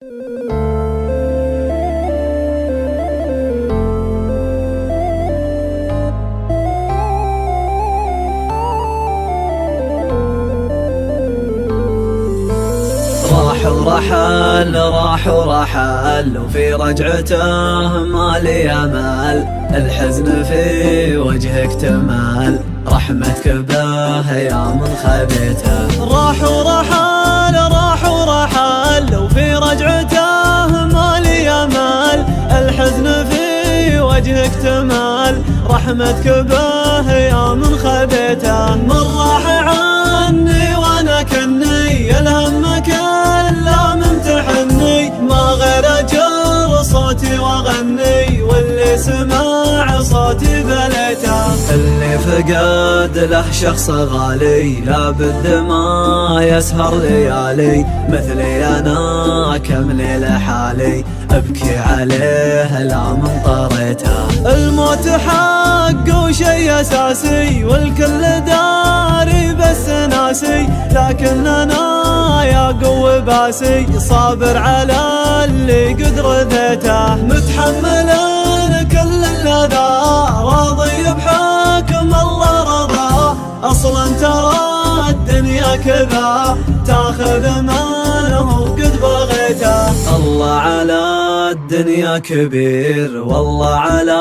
راح ورحل وفي رجعته ما لي امل، الحزن في وجهك تمل، رحمتك به يا من خبيته. راح ورحل وفي رجعته ما لي امل، الحزن في وجهك تمل، رحمتك به يا من خبيته. من راح عني وانا كني الهم كله ممتحني، ما غير اجر صوتي واغني، واللي سمع صوتي بليته. اللي فقد له شخص غالي لابد ما يسهر ليالي، مثلي انا كم ليلة حالي ابكي عليه لا من طريته. الموت حق وشي اساسي والكل داري بس ناسي، لكن انا يا قوي باسي صابر على اللي قد رذيته. متحمل كل الاذى راضي بحكم الله رضاه، اصلا ترى الدنيا كذا تاخذ منه قد بغيته. الله على الدنيا كبير والله على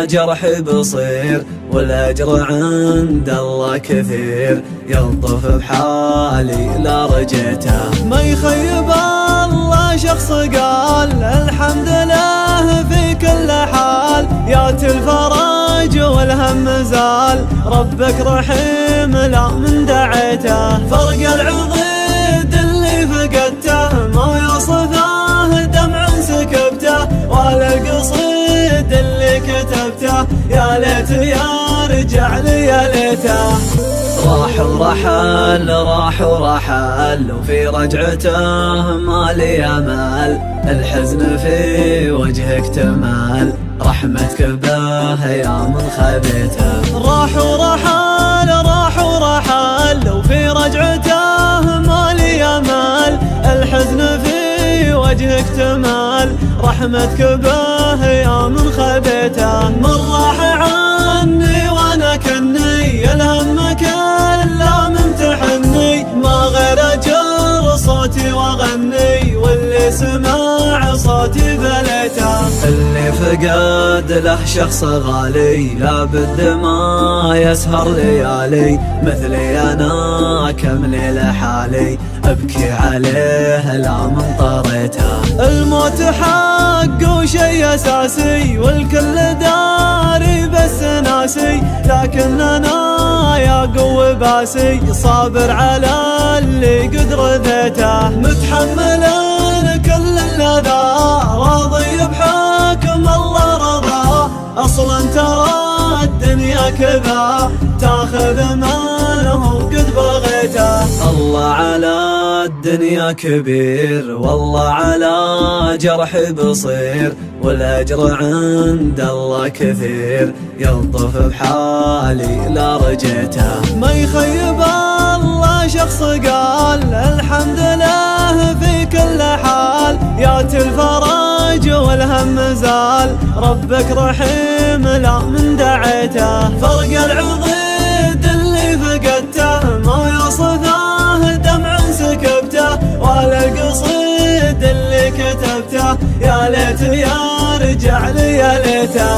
جرحي بصير، والاجر عند الله كثير يلطف بحالي لا رجيته. ما يخيب الله شخص قال الحمد لله في كل حال، ياتي الفرج والهم زال، ربك رحيم لا من دعيته. فرق العضيد اللي فقدته ما يوصفه دمع سكبته، ولا القصيد اللي كتبته يا ليت يا رجع لي يا ليته. راح ورحل وفي رجعته ما لي امل، الحزن في وجهك تمل، رحمتك به يا من خبيته. راح ورحل وفي رجعته ما لي امل، الحزن في وجهك تمل، رحمتك به يا من خبيته. من راح عني وانا كني الهم كله ممتحني، ما غير اجر صوتي واغني، واللي سمع صوتي بليته. اللي فقد له شخص غالي لابد ما يسهر ليالي، مثلي انا كم ليلة حالي ابكي عليه لا من طريته. الموت حق وشي اساسي والكل داري بس ناسي، لكن انا يا قوي باسي صابر على اللي قد رذيته. متحمل كل الاذى راضي بحكم الله رضاه، اصلا ترى الدنيا كذا تاخذ منه قد بغيته. الله على الدنيا كبير والله على جرحي بصير، والاجر عند الله كثير يلطف بحالي لا رجيته. ما يخيب الله شخص قال الحمد لله في كل حال، ياتي الفرج والهم زال، ربك رحيم لا من دعيته. فرق العضيد اللي فقدته ما يوصفه دمع سكبته، ولا القصيد اللي كتبته يا ليت يا رجع لي يا ليته.